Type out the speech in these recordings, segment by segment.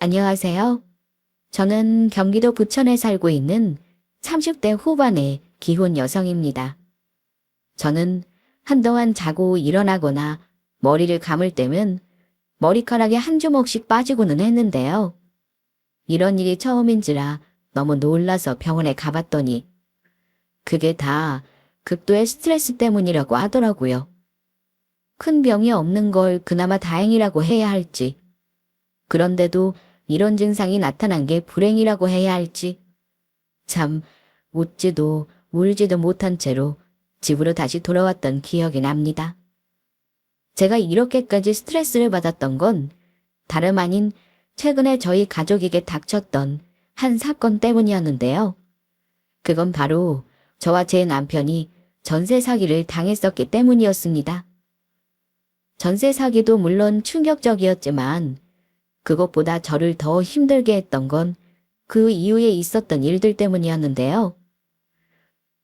안녕하세요. 저는 경기도 부천에 살고 있는 30대 후반의 기혼 여성입니다. 저는 한동안 자고 일어나거나 머리를 감을 때면 머리카락이 한 주먹씩 빠지고는 했는데요. 이런 일이 처음인지라 너무 놀라서 병원에 가봤더니 그게 다 극도의 스트레스 때문이라고 하더라고요. 큰 병이 없는 걸 그나마 다행이라고 해야 할지, 그런데도 이런 증상이 나타난 게 불행이라고 해야 할지, 참 웃지도 울지도 못한 채로 집으로 다시 돌아왔던 기억이 납니다. 제가 이렇게까지 스트레스를 받았던 건 다름 아닌 최근에 저희 가족에게 닥쳤던 한 사건 때문이었는데요. 그건 바로 저와 제 남편이 전세 사기를 당했었기 때문이었습니다. 전세 사기도 물론 충격적이었지만 그것보다 저를 더 힘들게 했던 건 그 이후에 있었던 일들 때문이었는데요.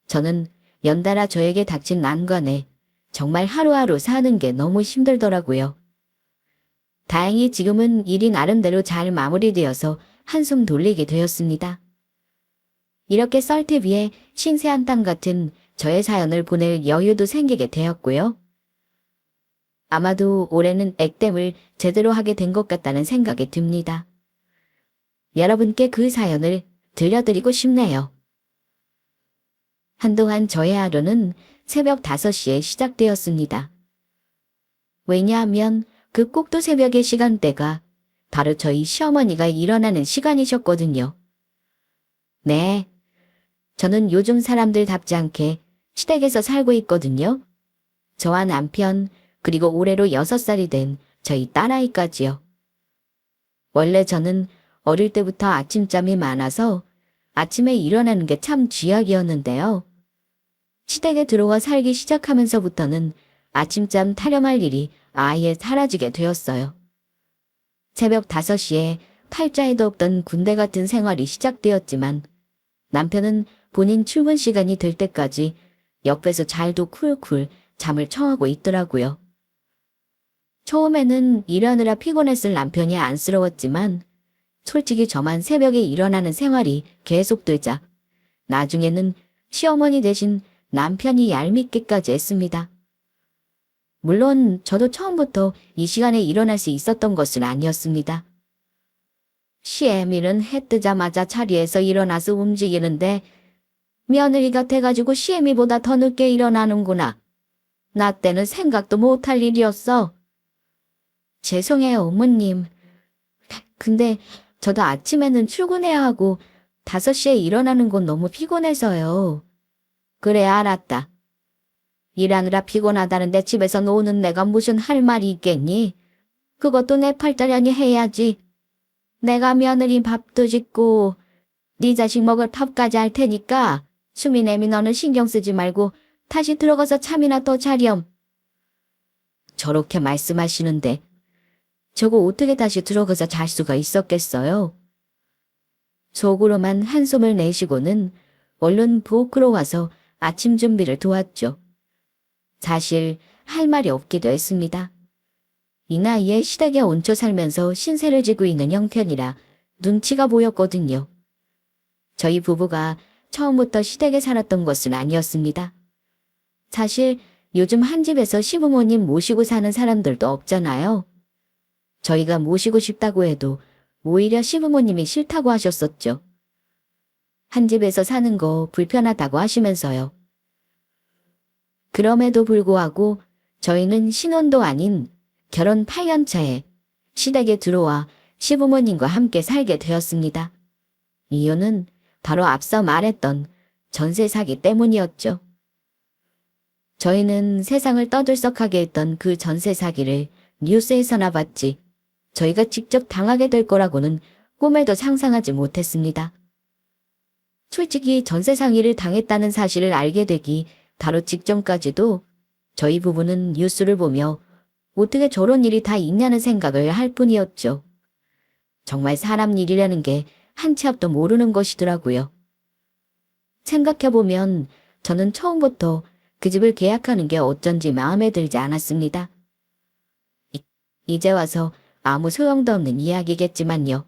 저는 연달아 저에게 닥친 난관에 정말 하루하루 사는 게 너무 힘들더라고요. 다행히 지금은 일이 나름대로 잘 마무리되어서 한숨 돌리게 되었습니다. 이렇게 썰테 위에 신세 한탄 같은 저의 사연을 보낼 여유도 생기게 되었고요. 아마도 올해는 액땜을 제대로 하게 된 것 같다는 생각이 듭니다. 여러분께 그 사연을 들려드리고 싶네요. 한동안 저의 하루는 새벽 5시에 시작되었습니다. 왜냐하면 그 꼭두 새벽의 시간대가 바로 저희 시어머니가 일어나는 시간이셨거든요. 네, 저는 요즘 사람들답지 않게 시댁에서 살고 있거든요. 저와 남편, 그리고 올해로 6살이 된 저희 딸아이까지요. 원래 저는 어릴 때부터 아침잠이 많아서 아침에 일어나는 게 참 쥐약이었는데요. 시댁에 들어와 살기 시작하면서부터는 아침잠 타령할 일이 아예 사라지게 되었어요. 새벽 5시에 팔자에도 없던 군대 같은 생활이 시작되었지만 남편은 본인 출근 시간이 될 때까지 옆에서 잘도 쿨쿨 잠을 청하고 있더라고요. 처음에는 일하느라 피곤했을 남편이 안쓰러웠지만 솔직히 저만 새벽에 일어나는 생활이 계속되자 나중에는 시어머니 대신 남편이 얄밉기까지 했습니다. 물론 저도 처음부터 이 시간에 일어날 수 있었던 것은 아니었습니다. 시애미는 해 뜨자마자 자리에서 일어나서 움직이는데 며느리가 돼가지고 시애미보다 더 늦게 일어나는구나. 나 때는 생각도 못할 일이었어. 죄송해요, 어머님. 근데 저도 아침에는 출근해야 하고 5시에 일어나는 건 너무 피곤해서요. 그래, 알았다. 일하느라 피곤하다는데 집에서 노는 내가 무슨 할 말이 있겠니? 그것도 내 팔자련이 해야지. 내가 며느리 밥도 짓고 네 자식 먹을 밥까지 할 테니까 수미애미 너는 신경 쓰지 말고 다시 들어가서 잠이나 더 자렴. 저렇게 말씀하시는데 저거 어떻게 다시 들어가서 잘 수가 있었겠어요? 속으로만 한숨을 내쉬고는 얼른 부엌으로 와서 아침 준비를 도왔죠. 사실 할 말이 없기도 했습니다. 이 나이에 시댁에 얹혀 살면서 신세를 지고 있는 형편이라 눈치가 보였거든요. 저희 부부가 처음부터 시댁에 살았던 것은 아니었습니다. 사실 요즘 한 집에서 시부모님 모시고 사는 사람들도 없잖아요. 저희가 모시고 싶다고 해도 오히려 시부모님이 싫다고 하셨었죠. 한 집에서 사는 거 불편하다고 하시면서요. 그럼에도 불구하고 저희는 신혼도 아닌 결혼 8년 차에 시댁에 들어와 시부모님과 함께 살게 되었습니다. 이유는 바로 앞서 말했던 전세 사기 때문이었죠. 저희는 세상을 떠들썩하게 했던 그 전세 사기를 뉴스에서나 봤지 저희가 직접 당하게 될 거라고는 꿈에도 상상하지 못했습니다. 솔직히 전세 상기를 당했다는 사실을 알게 되기 바로 직전까지도 저희 부부는 뉴스를 보며 어떻게 저런 일이 다 있냐는 생각을 할 뿐이었죠. 정말 사람 일이라는 게 한 치 앞도 모르는 것이더라고요. 생각해보면 저는 처음부터 그 집을 계약하는 게 어쩐지 마음에 들지 않았습니다. 이제 와서 아무 소용도 없는 이야기겠지만요.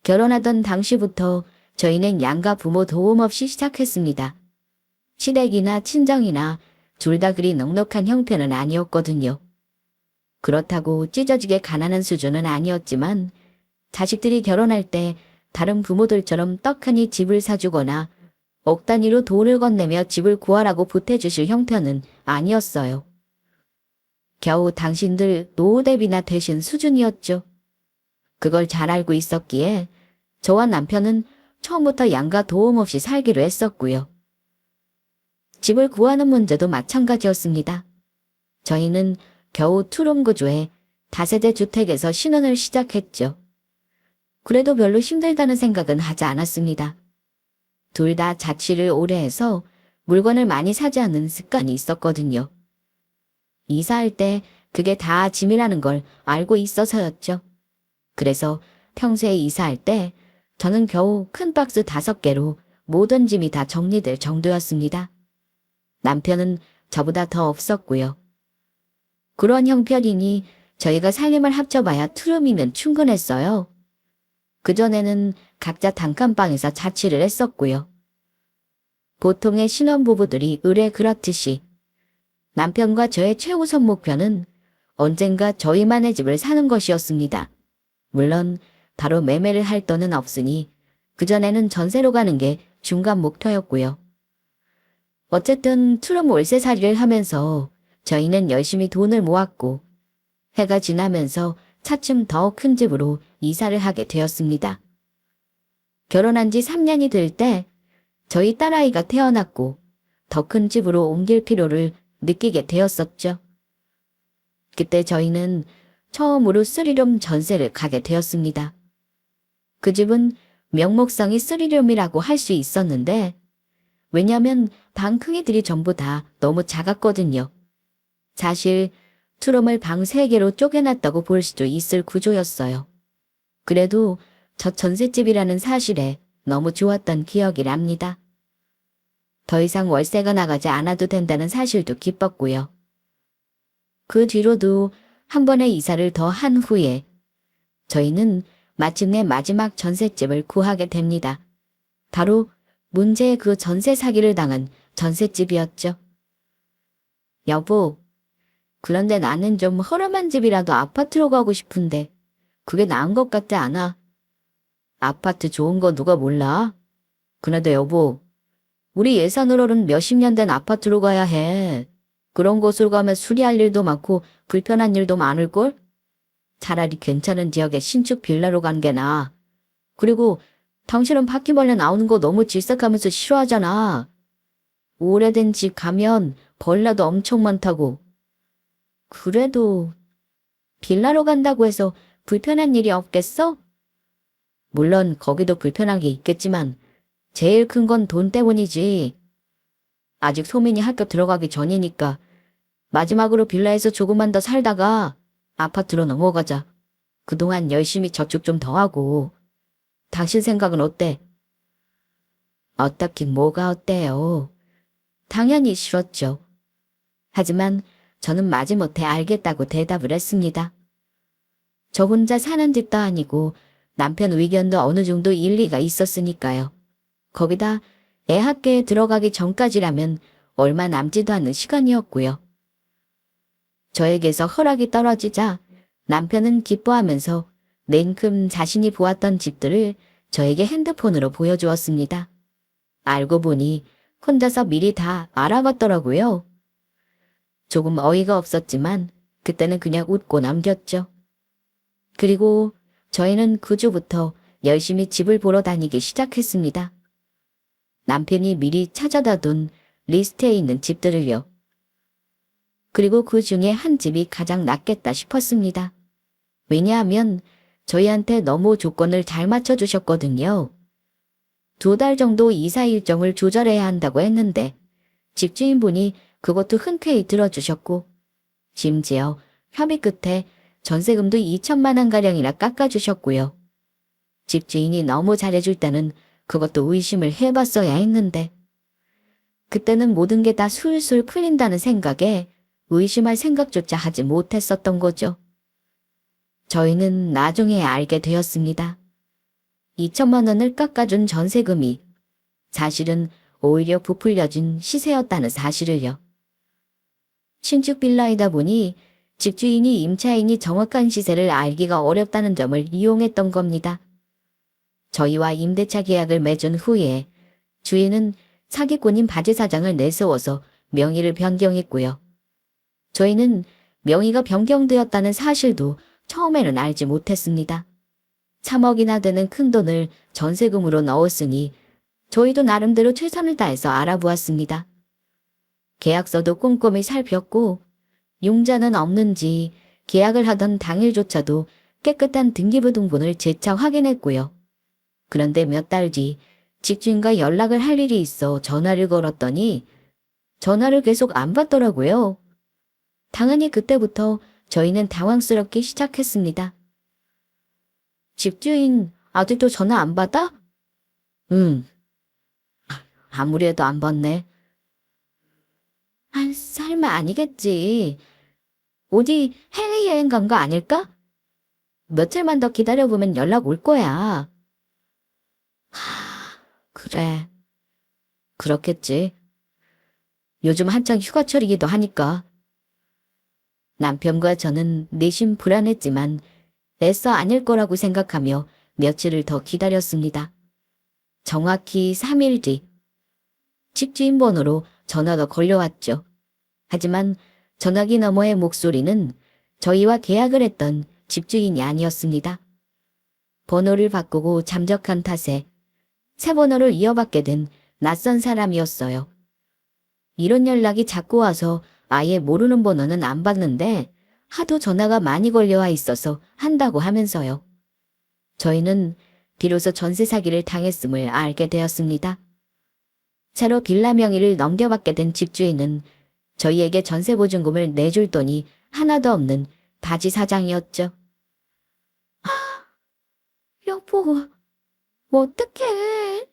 결혼하던 당시부터 저희는 양가 부모 도움 없이 시작했습니다. 시댁이나 친정이나 둘 다 그리 넉넉한 형편은 아니었거든요. 그렇다고 찢어지게 가난한 수준은 아니었지만 자식들이 결혼할 때 다른 부모들처럼 떡하니 집을 사주거나 억 단위로 돈을 건네며 집을 구하라고 보태주실 형편은 아니었어요. 겨우 당신들 노후 대비나 되신 수준이었죠. 그걸 잘 알고 있었기에 저와 남편은 처음부터 양가 도움 없이 살기로 했었고요. 집을 구하는 문제도 마찬가지였습니다. 저희는 겨우 투룸 구조의 다세대 주택에서 신혼을 시작했죠. 그래도 별로 힘들다는 생각은 하지 않았습니다. 둘 다 자취를 오래 해서 물건을 많이 사지 않는 습관이 있었거든요. 이사할 때 그게 다 짐이라는 걸 알고 있어서였죠. 그래서 평소에 이사할 때 저는 겨우 큰 박스 5개로 모든 짐이 다 정리될 정도였습니다. 남편은 저보다 더 없었고요. 그런 형편이니 저희가 살림을 합쳐봐야 투룸이면 충분했어요. 그전에는 각자 단칸방에서 자취를 했었고요. 보통의 신혼부부들이 의뢰 그렇듯이 남편과 저의 최우선 목표는 언젠가 저희만의 집을 사는 것이었습니다. 물론 바로 매매를 할 돈은 없으니 그전에는 전세로 가는 게 중간 목표였고요. 어쨌든 투룸 월세살이를 하면서 저희는 열심히 돈을 모았고 해가 지나면서 차츰 더 큰 집으로 이사를 하게 되었습니다. 결혼한 지 3년이 될 때 저희 딸아이가 태어났고 더 큰 집으로 옮길 필요를 느끼게 되었었죠. 그때 저희는 처음으로 3룸 전세를 가게 되었습니다. 그 집은 명목상이 3룸이라고 할 수 있었는데 왜냐면 방 크기들이 전부 다 너무 작았거든요. 사실 투룸을 방 3개로 쪼개놨다고 볼 수도 있을 구조였어요. 그래도 저 전셋집이라는 사실에 너무 좋았던 기억이 납니다. 더 이상 월세가 나가지 않아도 된다는 사실도 기뻤고요. 그 뒤로도 한 번의 이사를 더 한 후에 저희는 마침내 마지막 전셋집을 구하게 됩니다. 바로 문제의 그 전세 사기를 당한 전셋집이었죠. 여보, 그런데 나는 좀 허름한 집이라도 아파트로 가고 싶은데 그게 나은 것 같지 않아? 아파트 좋은 거 누가 몰라? 그래도 여보, 우리 예산으로는 몇십 년 된 아파트로 가야 해. 그런 곳으로 가면 수리할 일도 많고 불편한 일도 많을걸? 차라리 괜찮은 지역의 신축 빌라로 간 게 나아. 그리고 당신은 바퀴벌레 나오는 거 너무 질색하면서 싫어하잖아. 오래된 집 가면 벌레도 엄청 많다고. 그래도 빌라로 간다고 해서 불편한 일이 없겠어? 물론 거기도 불편한 게 있겠지만 제일 큰 건 돈 때문이지. 아직 소민이 학교 들어가기 전이니까 마지막으로 빌라에서 조금만 더 살다가 아파트로 넘어가자. 그동안 열심히 저축 좀 더 하고. 당신 생각은 어때? 어떻긴 뭐가 어때요? 당연히 싫었죠. 하지만 저는 마지못해 알겠다고 대답을 했습니다. 저 혼자 사는 집도 아니고 남편 의견도 어느 정도 일리가 있었으니까요. 거기다 애 학교에 들어가기 전까지라면 얼마 남지도 않은 시간이었고요. 저에게서 허락이 떨어지자 남편은 기뻐하면서 냉큼 자신이 보았던 집들을 저에게 핸드폰으로 보여주었습니다. 알고 보니 혼자서 미리 다 알아봤더라고요. 조금 어이가 없었지만 그때는 그냥 웃고 넘겼죠. 그리고 저희는 그 주부터 열심히 집을 보러 다니기 시작했습니다. 남편이 미리 찾아다 둔 리스트에 있는 집들을요. 그리고 그 중에 한 집이 가장 낫겠다 싶었습니다. 왜냐하면 저희한테 너무 조건을 잘 맞춰주셨거든요. 2달 정도 이사 일정을 조절해야 한다고 했는데 집주인분이 그것도 흔쾌히 들어주셨고 심지어 협의 끝에 전세금도 2천만 원가량이나 깎아주셨고요. 집주인이 너무 잘해줄 때는 그것도 의심을 해봤어야 했는데 그때는 모든 게 다 술술 풀린다는 생각에 의심할 생각조차 하지 못했었던 거죠. 저희는 나중에 알게 되었습니다. 2천만 원을 깎아준 전세금이 사실은 오히려 부풀려진 시세였다는 사실을요. 신축 빌라이다 보니 집주인이 임차인이 정확한 시세를 알기가 어렵다는 점을 이용했던 겁니다. 저희와 임대차 계약을 맺은 후에 주인은 사기꾼인 바지 사장을 내세워서 명의를 변경했고요. 저희는 명의가 변경되었다는 사실도 처음에는 알지 못했습니다. 3억이나 되는 큰돈을 전세금으로 넣었으니 저희도 나름대로 최선을 다해서 알아보았습니다. 계약서도 꼼꼼히 살폈고 융자는 없는지 계약을 하던 당일조차도 깨끗한 등기부등본을 재차 확인했고요. 그런데 몇 달 뒤 집주인과 연락을 할 일이 있어 전화를 걸었더니 전화를 계속 안 받더라고요. 당연히 그때부터 저희는 당황스럽기 시작했습니다. 집주인 아직도 전화 안 받아? 응. 아무래도 안 받네. 설마 아니겠지. 어디 해외여행 간 거 아닐까? 며칠만 더 기다려보면 연락 올 거야. 그래. 그렇겠지. 요즘 한창 휴가철이기도 하니까. 남편과 저는 내심 불안했지만 애써 아닐 거라고 생각하며 며칠을 더 기다렸습니다. 정확히 3일 뒤 집주인 번호로 전화가 걸려왔죠. 하지만 전화기 너머의 목소리는 저희와 계약을 했던 집주인이 아니었습니다. 번호를 바꾸고 잠적한 탓에 새 번호를 이어받게 된 낯선 사람이었어요. 이런 연락이 자꾸 와서 아예 모르는 번호는 안 받는데 하도 전화가 많이 걸려와 있어서 한다고 하면서요. 저희는 비로소 전세 사기를 당했음을 알게 되었습니다. 새로 빌라 명의를 넘겨받게 된 집주인은 저희에게 전세 보증금을 내줄 돈이 하나도 없는 바지 사장이었죠. 여보, 어떡해.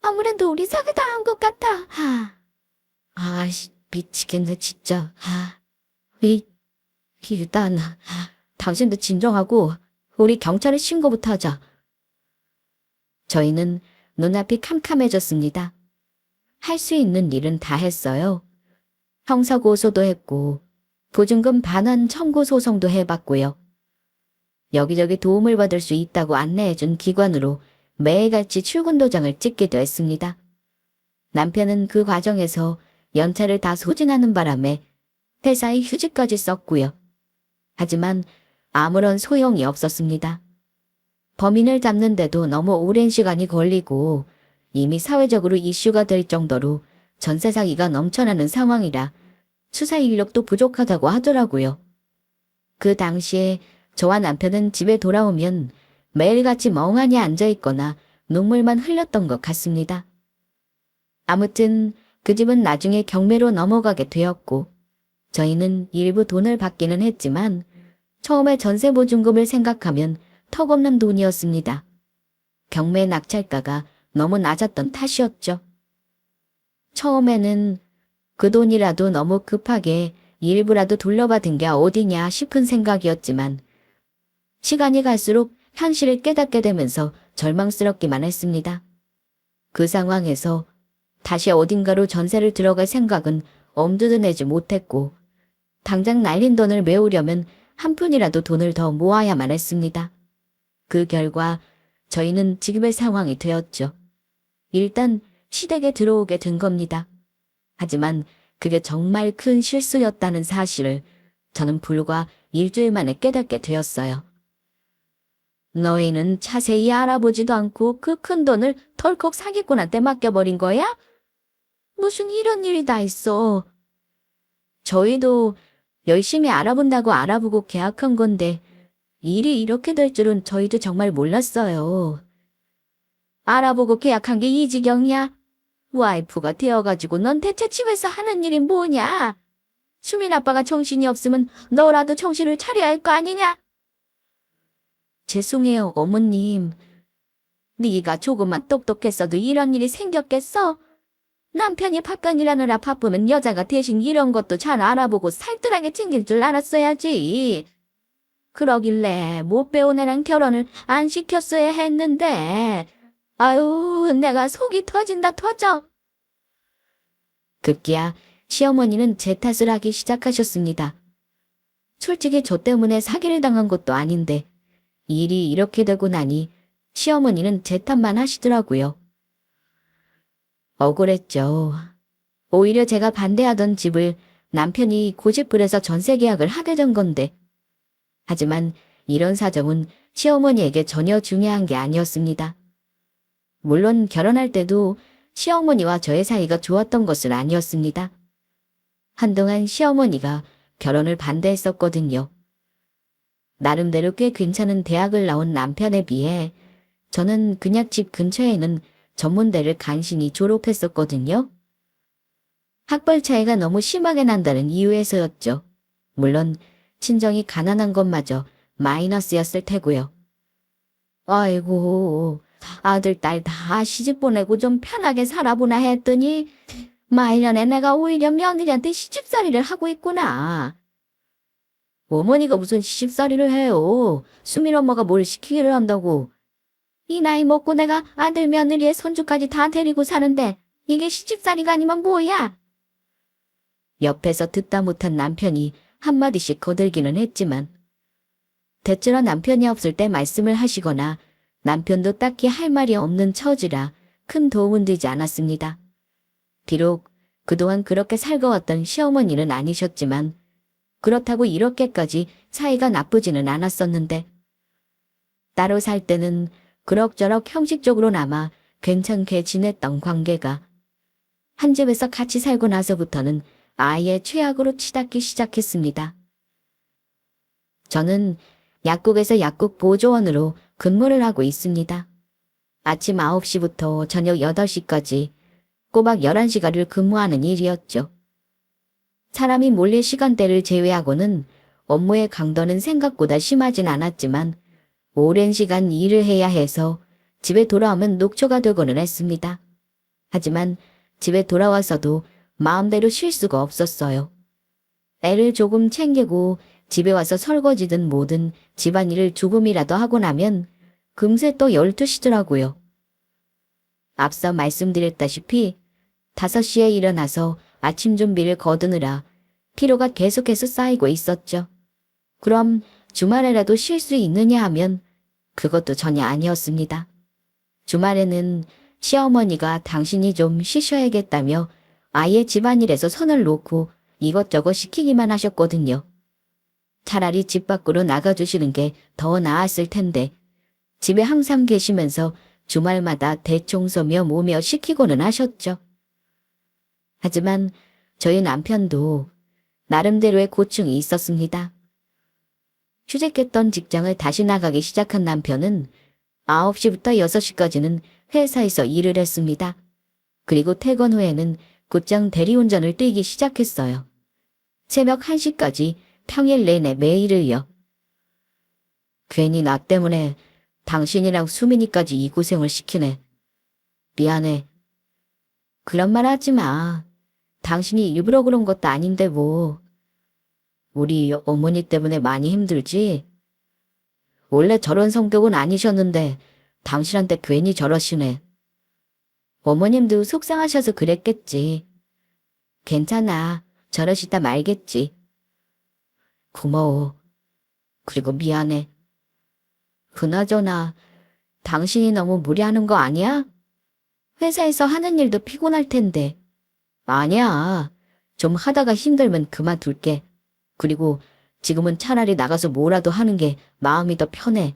아무래도 우리 사기당한 것 같아. 미치겠네 진짜. 일단 당신도 진정하고 우리 경찰에 신고부터 하자. 저희는 눈앞이 캄캄해졌습니다. 할 수 있는 일은 다 했어요. 형사고소도 했고 보증금 반환 청구 소송도 해봤고요. 여기저기 도움을 받을 수 있다고 안내해준 기관으로 매일같이 출근 도장을 찍기도 했습니다. 남편은 그 과정에서 연차를 다 소진하는 바람에 회사에 휴직까지 썼고요. 하지만 아무런 소용이 없었습니다. 범인을 잡는데도 너무 오랜 시간이 걸리고 이미 사회적으로 이슈가 될 정도로 전세 사기가 넘쳐나는 상황이라 수사 인력도 부족하다고 하더라고요. 그 당시에 저와 남편은 집에 돌아오면 매일같이 멍하니 앉아있거나 눈물만 흘렸던 것 같습니다. 아무튼 그 집은 나중에 경매로 넘어가게 되었고 저희는 일부 돈을 받기는 했지만 처음에 전세 보증금을 생각하면 턱없는 돈이었습니다. 경매 낙찰가가 너무 낮았던 탓이었죠. 처음에는 그 돈이라도 너무 급하게 일부라도 돌려받은 게 어디냐 싶은 생각이었지만 시간이 갈수록 현실을 깨닫게 되면서 절망스럽기만 했습니다. 그 상황에서 다시 어딘가로 전세를 들어갈 생각은 엄두도 내지 못했고 당장 날린 돈을 메우려면 한 푼이라도 돈을 더 모아야만 했습니다. 그 결과 저희는 지금의 상황이 되었죠. 일단 시댁에 들어오게 된 겁니다. 하지만 그게 정말 큰 실수였다는 사실을 저는 불과 일주일 만에 깨닫게 되었어요. 너희는 자세히 알아보지도 않고 그 큰 돈을 덜컥 사기꾼한테 맡겨버린 거야? 무슨 이런 일이 다 있어. 저희도 열심히 알아본다고 알아보고 계약한 건데 일이 이렇게 될 줄은 저희도 정말 몰랐어요. 알아보고 계약한 게 이 지경이야? 와이프가 되어가지고 넌 대체 집에서 하는 일이 뭐냐? 수민 아빠가 정신이 없으면 너라도 정신을 차려야 할 거 아니냐? 죄송해요, 어머님. 네가 조금만 똑똑했어도 이런 일이 생겼겠어? 남편이 바깥 일하느라 바쁘면 여자가 대신 이런 것도 잘 알아보고 살뜰하게 챙길 줄 알았어야지. 그러길래 못 배운 애랑 결혼을 안 시켰어야 했는데, 아유, 내가 속이 터진다 터져. 급기야 시어머니는 제 탓을 하기 시작하셨습니다. 솔직히 저 때문에 사기를 당한 것도 아닌데 일이 이렇게 되고 나니 시어머니는 제 탓만 하시더라고요. 억울했죠. 오히려 제가 반대하던 집을 남편이 고집부려서 전세 계약을 하게 된 건데. 하지만 이런 사정은 시어머니에게 전혀 중요한 게 아니었습니다. 물론 결혼할 때도 시어머니와 저의 사이가 좋았던 것은 아니었습니다. 한동안 시어머니가 결혼을 반대했었거든요. 나름대로 꽤 괜찮은 대학을 나온 남편에 비해 저는 그냥 집 근처에 있는 전문대를 간신히 졸업했었거든요. 학벌 차이가 너무 심하게 난다는 이유에서였죠. 물론 친정이 가난한 것마저 마이너스였을 테고요. 아이고, 아들, 딸 다 시집 보내고 좀 편하게 살아보나 했더니 말년에 내가 오히려 며느리한테 시집살이를 하고 있구나. 어머니가 무슨 시집살이를 해요. 수민 엄마가 뭘 시키기를 한다고. 이 나이 먹고 내가 아들 며느리의 손주까지 다 데리고 사는데 이게 시집살이가 아니면 뭐야? 옆에서 듣다 못한 남편이 한마디씩 거들기는 했지만 대체로 남편이 없을 때 말씀을 하시거나 남편도 딱히 할 말이 없는 처지라 큰 도움은 되지 않았습니다. 비록 그동안 그렇게 살거웠던 시어머니는 아니셨지만 그렇다고 이렇게까지 사이가 나쁘지는 않았었는데 따로 살 때는 그럭저럭 형식적으로나마 괜찮게 지냈던 관계가 한 집에서 같이 살고 나서부터는 아예 최악으로 치닫기 시작했습니다. 저는 약국에서 약국 보조원으로 근무를 하고 있습니다. 아침 9시부터 저녁 8시까지 꼬박 11시간을 근무하는 일이었죠. 사람이 몰릴 시간대를 제외하고는 업무의 강도는 생각보다 심하진 않았지만 오랜 시간 일을 해야 해서 집에 돌아오면 녹초가 되고는 했습니다. 하지만 집에 돌아와서도 마음대로 쉴 수가 없었어요. 애를 조금 챙기고 집에 와서 설거지든 뭐든 집안일을 조금이라도 하고 나면 금세 또 12시더라고요. 앞서 말씀드렸다시피 5시에 일어나서 아침 준비를 거두느라 피로가 계속해서 쌓이고 있었죠. 그럼 주말에라도 쉴 수 있느냐 하면 그것도 전혀 아니었습니다. 주말에는 시어머니가 당신이 좀 쉬셔야겠다며 아예 집안일에서 손을 놓고 이것저것 시키기만 하셨거든요. 차라리 집 밖으로 나가주시는 게 더 나았을 텐데 집에 항상 계시면서 주말마다 대청소며 뭐며 시키고는 하셨죠. 하지만 저희 남편도 나름대로의 고충이 있었습니다. 휴직했던 직장을 다시 나가기 시작한 남편은 9시부터 6시까지는 회사에서 일을 했습니다. 그리고 퇴근 후에는 곧장 대리운전을 뛰기 시작했어요. 새벽 1시까지 평일 내내 매일을요. 괜히 나 때문에 당신이랑 수민이까지 이 고생을 시키네. 미안해. 그런 말 하지 마. 당신이 일부러 그런 것도 아닌데 뭐. 우리 어머니 때문에 많이 힘들지? 원래 저런 성격은 아니셨는데 당신한테 괜히 저러시네. 어머님도 속상하셔서 그랬겠지. 괜찮아. 저러시다 말겠지. 고마워. 그리고 미안해. 그나저나 당신이 너무 무리하는 거 아니야? 회사에서 하는 일도 피곤할 텐데. 아니야. 좀 하다가 힘들면 그만둘게. 그리고 지금은 차라리 나가서 뭐라도 하는 게 마음이 더 편해.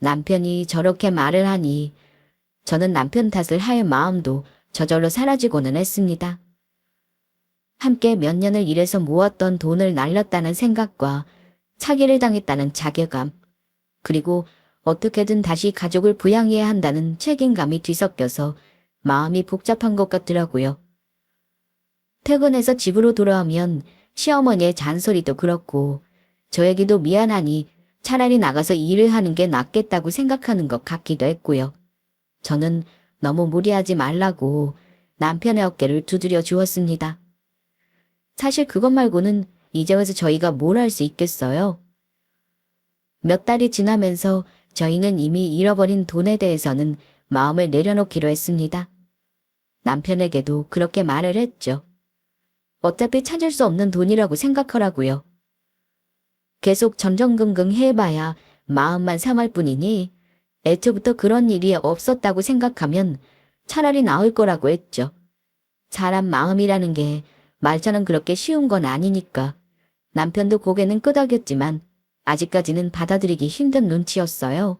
남편이 저렇게 말을 하니 저는 남편 탓을 할 마음도 저절로 사라지고는 했습니다. 함께 몇 년을 일해서 모았던 돈을 날렸다는 생각과 사기를 당했다는 자괴감, 그리고 어떻게든 다시 가족을 부양해야 한다는 책임감이 뒤섞여서 마음이 복잡한 것 같더라고요. 퇴근해서 집으로 돌아오면 시어머니의 잔소리도 그렇고 저에게도 미안하니 차라리 나가서 일을 하는 게 낫겠다고 생각하는 것 같기도 했고요. 저는 너무 무리하지 말라고 남편의 어깨를 두드려 주었습니다. 사실 그것 말고는 이제 와서 저희가 뭘 할 수 있겠어요? 몇 달이 지나면서 저희는 이미 잃어버린 돈에 대해서는 마음을 내려놓기로 했습니다. 남편에게도 그렇게 말을 했죠. 어차피 찾을 수 없는 돈이라고 생각하라고요. 계속 전전긍긍 해봐야 마음만 상할 뿐이니 애초부터 그런 일이 없었다고 생각하면 차라리 나을 거라고 했죠. 사람 마음이라는 게 말처럼 그렇게 쉬운 건 아니니까. 남편도 고개는 끄덕였지만 아직까지는 받아들이기 힘든 눈치였어요.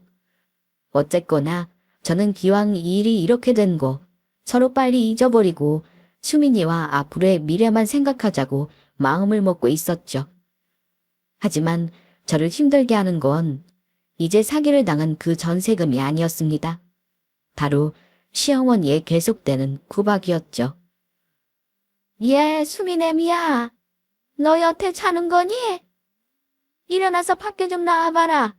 어쨌거나 저는 기왕 이 일이 이렇게 된 거 서로 빨리 잊어버리고 수민이와 앞으로의 미래만 생각하자고 마음을 먹고 있었죠. 하지만 저를 힘들게 하는 건 이제 사기를 당한 그 전세금이 아니었습니다. 바로 시어머니의 계속되는 구박이었죠. 예, 수민애미야. 너 여태 자는 거니? 일어나서 밖에 좀 나와봐라.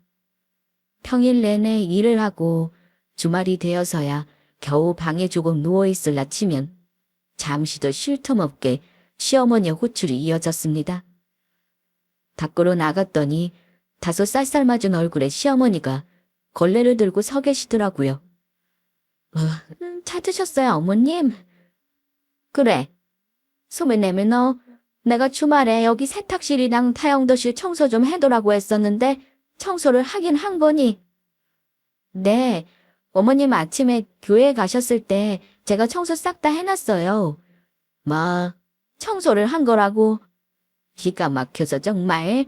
평일 내내 일을 하고 주말이 되어서야 겨우 방에 조금 누워있을라 치면 잠시도 쉴 틈 없게 시어머니의 호출이 이어졌습니다. 밖으로 나갔더니 다소 쌀쌀맞은 얼굴에 시어머니가 걸레를 들고 서 계시더라고요. 찾으셨어요, 어머님? 그래. 소매내며 너 내가 주말에 여기 세탁실이랑 타영도실 청소 좀 해두라고 했었는데 청소를 하긴 한 거니? 네. 어머님 아침에 교회 가셨을 때 제가 청소 싹 다 해놨어요. 청소를 한 거라고? 기가 막혀서 정말.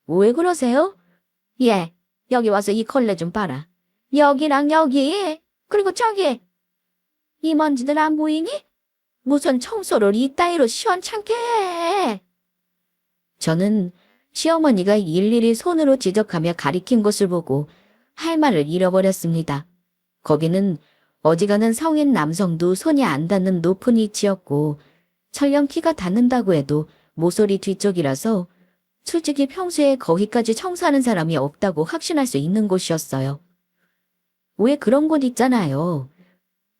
왜 그러세요? 예, 여기 와서 이 걸레 좀 봐라. 여기랑 여기, 그리고 저기. 이 먼지들 안 보이니? 무슨 청소를 이따위로 시원찮게 해. 저는 시어머니가 일일이 손으로 지적하며 가리킨 것을 보고 할 말을 잃어버렸습니다. 거기는 어지간한 성인 남성도 손이 안 닿는 높은 위치였고 설령 키가 닿는다고 해도 모서리 뒤쪽이라서 솔직히 평소에 거기까지 청소하는 사람이 없다고 확신할 수 있는 곳이었어요. 왜 그런 곳 있잖아요.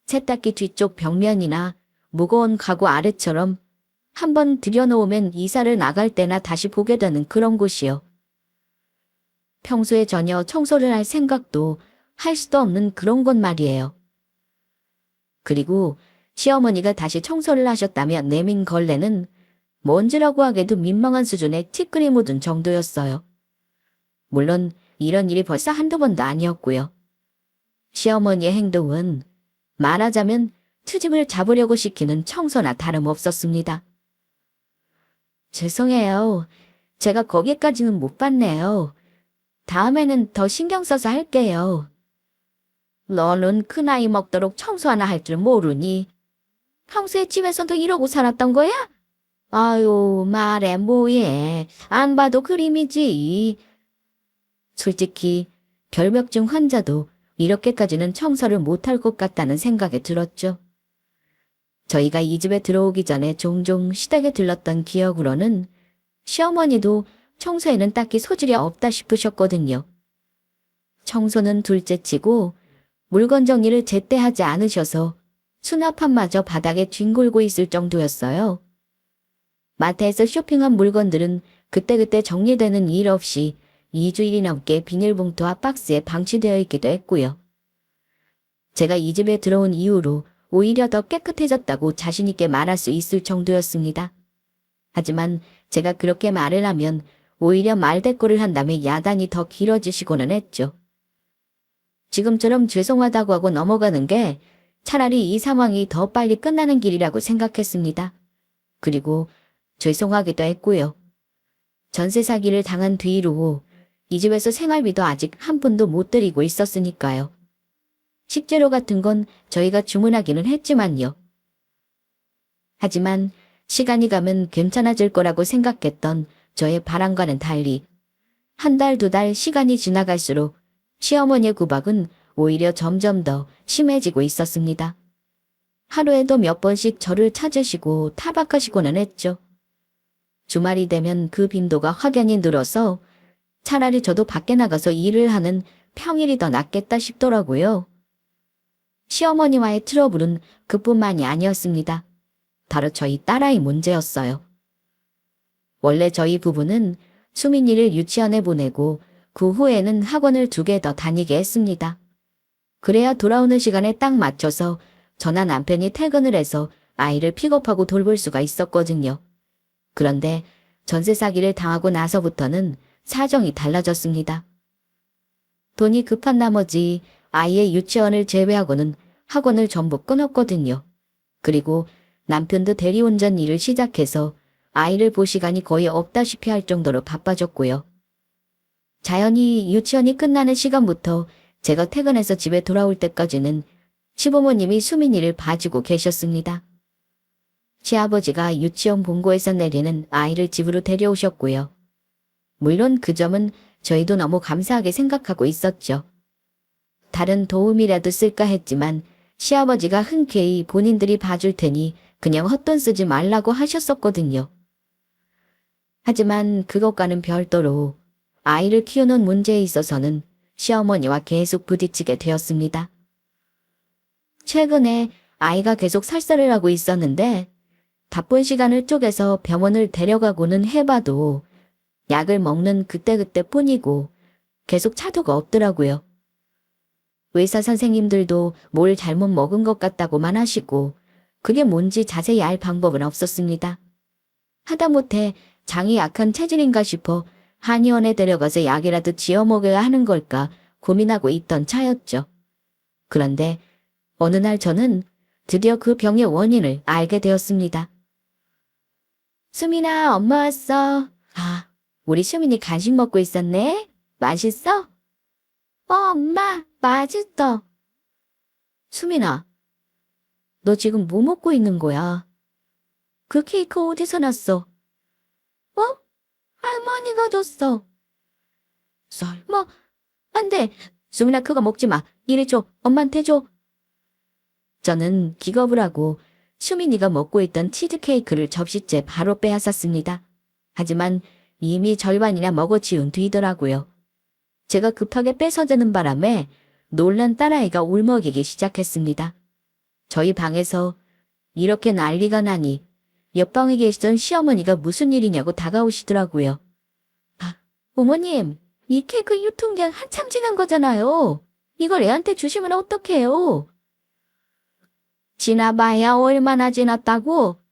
세탁기 뒤쪽 벽면이나 무거운 가구 아래처럼 한번 들여놓으면 이사를 나갈 때나 다시 보게 되는 그런 곳이요. 평소에 전혀 청소를 할 생각도 할 수도 없는 그런 곳 말이에요. 그리고 시어머니가 다시 청소를 하셨다며 내민 걸레는 먼지라고 하기도 민망한 수준의 티끌이 묻은 정도였어요. 물론 이런 일이 벌써 한두 번도 아니었고요. 시어머니의 행동은 말하자면 트집을 잡으려고 시키는 청소나 다름없었습니다. 죄송해요. 제가 거기까지는 못 봤네요. 다음에는 더 신경 써서 할게요. 너는 그 나이 먹도록 청소 하나 할 줄 모르니? 평소에 집에서도 이러고 살았던 거야? 아유, 말해 뭐해. 안 봐도 그림이지. 솔직히 결벽증 환자도 이렇게까지는 청소를 못할 것 같다는 생각이 들었죠. 저희가 이 집에 들어오기 전에 종종 시댁에 들렀던 기억으로는 시어머니도 청소에는 딱히 소질이 없다 싶으셨거든요. 청소는 둘째치고 물건 정리를 제때 하지 않으셔서 수납함마저 바닥에 뒹굴고 있을 정도였어요. 마트에서 쇼핑한 물건들은 그때그때 정리되는 일 없이 2주일이 넘게 비닐봉투와 박스에 방치되어 있기도 했고요. 제가 이 집에 들어온 이후로 오히려 더 깨끗해졌다고 자신있게 말할 수 있을 정도였습니다. 하지만 제가 그렇게 말을 하면 오히려 말대꾸를 한다며 야단이 더 길어지시고는 했죠. 지금처럼 죄송하다고 하고 넘어가는 게 차라리 이 상황이 더 빨리 끝나는 길이라고 생각했습니다. 그리고 죄송하기도 했고요. 전세 사기를 당한 뒤로 이 집에서 생활비도 아직 한 푼도 못 드리고 있었으니까요. 식재료 같은 건 저희가 주문하기는 했지만요. 하지만 시간이 가면 괜찮아질 거라고 생각했던 저의 바람과는 달리 한 달, 두 달 시간이 지나갈수록 시어머니의 구박은 오히려 점점 더 심해지고 있었습니다. 하루에도 몇 번씩 저를 찾으시고 타박하시고는 했죠. 주말이 되면 그 빈도가 확연히 늘어서 차라리 저도 밖에 나가서 일을 하는 평일이 더 낫겠다 싶더라고요. 시어머니와의 트러블은 그뿐만이 아니었습니다. 바로 저희 딸아이 문제였어요. 원래 저희 부부는 수민이를 유치원에 보내고 그 후에는 학원을 2개 더 다니게 했습니다. 그래야 돌아오는 시간에 딱 맞춰서 저나 남편이 퇴근을 해서 아이를 픽업하고 돌볼 수가 있었거든요. 그런데 전세 사기를 당하고 나서부터는 사정이 달라졌습니다. 돈이 급한 나머지 아이의 유치원을 제외하고는 학원을 전부 끊었거든요. 그리고 남편도 대리운전 일을 시작해서 아이를 볼 시간이 거의 없다시피 할 정도로 바빠졌고요. 자연히 유치원이 끝나는 시간부터 제가 퇴근해서 집에 돌아올 때까지는 시부모님이 수민이를 봐주고 계셨습니다. 시아버지가 유치원 본고에서 내리는 아이를 집으로 데려오셨고요. 물론 그 점은 저희도 너무 감사하게 생각하고 있었죠. 다른 도움이라도 쓸까 했지만 시아버지가 흔쾌히 본인들이 봐줄 테니 그냥 헛돈 쓰지 말라고 하셨었거든요. 하지만 그것과는 별도로 아이를 키우는 문제에 있어서는 시어머니와 계속 부딪히게 되었습니다. 최근에 아이가 계속 설사를 하고 있었는데 바쁜 시간을 쪼개서 병원을 데려가고는 해봐도 약을 먹는 그때그때 뿐이고 계속 차도가 없더라고요. 의사 선생님들도 뭘 잘못 먹은 것 같다고만 하시고 그게 뭔지 자세히 알 방법은 없었습니다. 하다못해 장이 약한 체질인가 싶어 한의원에 데려가서 약이라도 지어 먹어야 하는 걸까 고민하고 있던 차였죠. 그런데 어느 날 저는 드디어 그 병의 원인을 알게 되었습니다. 수민아, 엄마 왔어. 아, 우리 수민이 간식 먹고 있었네. 맛있어? 엄마, 맛있어. 수민아, 너 지금 뭐 먹고 있는 거야? 그 케이크 어디서 났어? 할머니가 줬어. 설마, 안 돼. 수민아, 그거 먹지 마. 이리 줘. 엄마한테 줘. 저는 기겁을 하고 수민이가 먹고 있던 치즈케이크를 접시째 바로 빼앗았습니다. 하지만 이미 절반이나 먹어치운 뒤더라고요. 제가 급하게 뺏어드는 바람에 놀란 딸아이가 울먹이기 시작했습니다. 저희 방에서 이렇게 난리가 나니 옆방에 계시던 시어머니가 무슨 일이냐고 다가오시더라고요. 아, 어머님, 이 케이크 유통기한 한참 지난 거잖아요. 이걸 애한테 주시면 어떡해요? 지나봐야 얼마나 지났다고?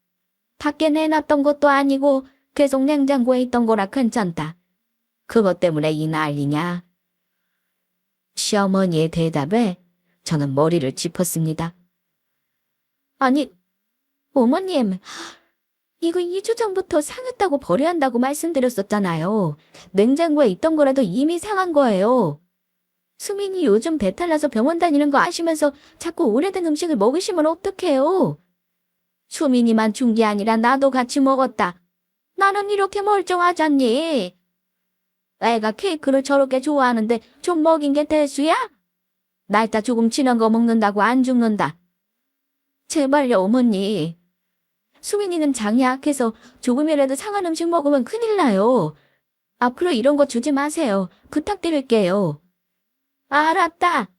밖에 내놨던 것도 아니고 계속 냉장고에 있던 거라 괜찮다. 그것 때문에 이 난리냐? 시어머니의 대답에 저는 머리를 짚었습니다. 아니, 어머님, 이거 2주 전부터 상했다고 버려야 한다고 말씀드렸었잖아요. 냉장고에 있던 거라도 이미 상한 거예요. 수민이 요즘 배탈 나서 병원 다니는 거 아시면서 자꾸 오래된 음식을 먹으시면 어떡해요? 수민이만 준 게 아니라 나도 같이 먹었다. 나는 이렇게 멀쩡하잖니. 애가 케이크를 저렇게 좋아하는데 좀 먹인 게 대수야? 날짜 조금 지난 거 먹는다고 안 죽는다. 제발요, 어머니. 수민이는 장이 약해서 조금이라도 상한 음식 먹으면 큰일 나요. 앞으로 이런 거 주지 마세요. 부탁드릴게요. 알았다.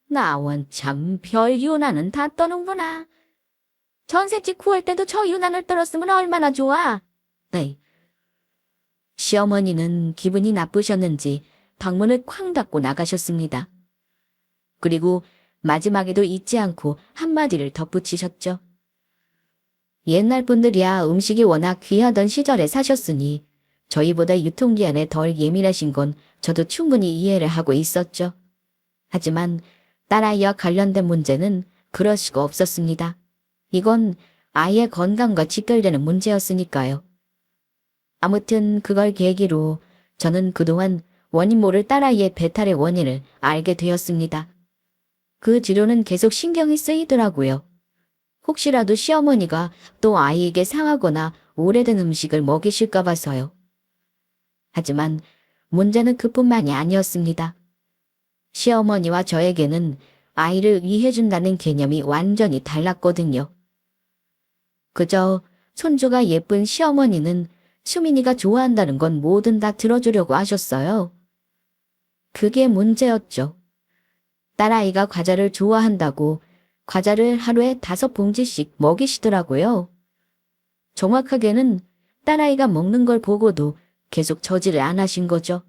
나 원참 별 유난은 다 떠는구나. 전셋집 구할 때도 저 유난을 떨었으면 얼마나 좋아. 네. 시어머니는 기분이 나쁘셨는지 방문을 쾅 닫고 나가셨습니다. 그리고 마지막에도 잊지 않고 한마디를 덧붙이셨죠. 옛날 분들이야 음식이 워낙 귀하던 시절에 사셨으니 저희보다 유통기한에 덜 예민하신 건 저도 충분히 이해를 하고 있었죠. 하지만 딸아이와 관련된 문제는 그럴 수가 없었습니다. 이건 아이의 건강과 직결되는 문제였으니까요. 아무튼 그걸 계기로 저는 그동안 원인 모를 딸아이의 배탈의 원인을 알게 되었습니다. 그 뒤로는 계속 신경이 쓰이더라고요. 혹시라도 시어머니가 또 아이에게 상하거나 오래된 음식을 먹이실까 봐서요. 하지만 문제는 그뿐만이 아니었습니다. 시어머니와 저에게는 아이를 위해준다는 개념이 완전히 달랐거든요. 그저 손주가 예쁜 시어머니는 수민이가 좋아한다는 건 뭐든 다 들어주려고 하셨어요. 그게 문제였죠. 딸아이가 과자를 좋아한다고 과자를 하루에 5봉지씩 먹이시더라고요. 정확하게는 딸아이가 먹는 걸 보고도 계속 저지를 안 하신 거죠.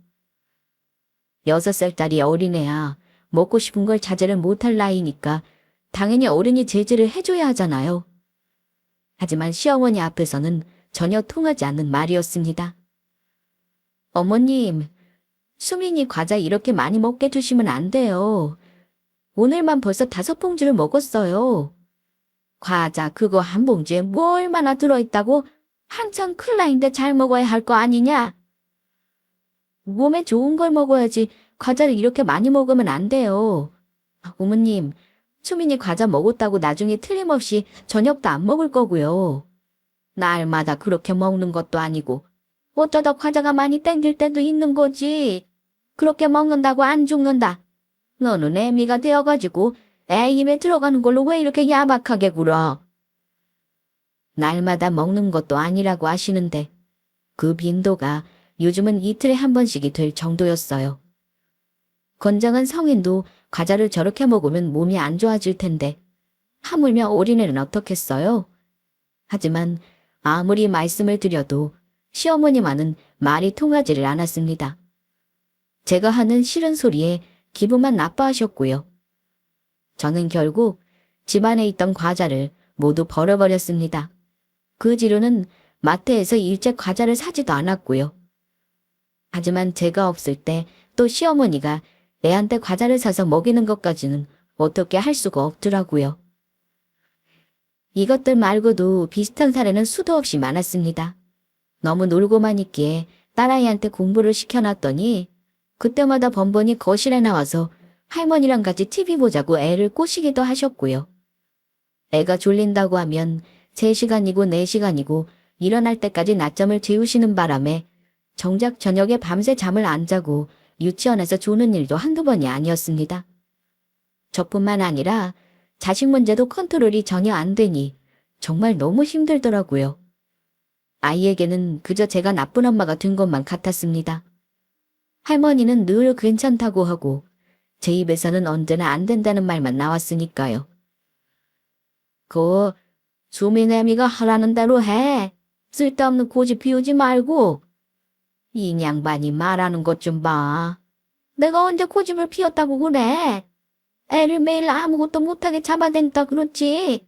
6살짜리 어린애야. 먹고 싶은 걸 자제를 못할 나이니까 당연히 어른이 제지를 해줘야 하잖아요. 하지만 시어머니 앞에서는 전혀 통하지 않는 말이었습니다. 어머님, 수민이 과자 이렇게 많이 먹게 두시면 안 돼요. 오늘만 벌써 5봉지를 먹었어요. 과자 그거 한 봉지에 뭐 얼마나 들어있다고? 한참 클 나이인데 잘 먹어야 할 거 아니냐? 몸에 좋은 걸 먹어야지 과자를 이렇게 많이 먹으면 안 돼요. 어머님, 수민이 과자 먹었다고 나중에 틀림없이 저녁도 안 먹을 거고요. 날마다 그렇게 먹는 것도 아니고 어쩌다 과자가 많이 땡길 때도 있는 거지. 그렇게 먹는다고 안 죽는다. 너는 애미가 되어가지고 애 입에 들어가는 걸로 왜 이렇게 야박하게 굴어? 날마다 먹는 것도 아니라고 하시는데 그 빈도가 요즘은 이틀에 한 번씩이 될 정도였어요. 건장한 성인도 과자를 저렇게 먹으면 몸이 안 좋아질 텐데 하물며 어린애는 어떻겠어요? 하지만 아무리 말씀을 드려도 시어머니와는 말이 통하지를 않았습니다. 제가 하는 싫은 소리에 기분만 나빠하셨고요. 저는 결국 집안에 있던 과자를 모두 버려버렸습니다. 그 뒤로는 마트에서 일제 과자를 사지도 않았고요. 하지만 제가 없을 때 또 시어머니가 애한테 과자를 사서 먹이는 것까지는 어떻게 할 수가 없더라고요. 이것들 말고도 비슷한 사례는 수도 없이 많았습니다. 너무 놀고만 있기에 딸아이한테 공부를 시켜놨더니 그때마다 번번이 거실에 나와서 할머니랑 같이 TV 보자고 애를 꼬시기도 하셨고요. 애가 졸린다고 하면 3시간이고 4시간이고 일어날 때까지 낮잠을 재우시는 바람에 정작 저녁에 밤새 잠을 안 자고 유치원에서 조는 일도 한두 번이 아니었습니다. 저뿐만 아니라 자식 문제도 컨트롤이 전혀 안 되니 정말 너무 힘들더라고요. 아이에게는 그저 제가 나쁜 엄마가 된 것만 같았습니다. 할머니는 늘 괜찮다고 하고 제 입에서는 언제나 안 된다는 말만 나왔으니까요. 수민 애미가 하라는 대로 해. 쓸데없는 고집 피우지 말고. 이 양반이 말하는 것 좀 봐. 내가 언제 고집을 피웠다고 그래. 애를 매일 아무것도 못하게 잡아댄다 그렇지.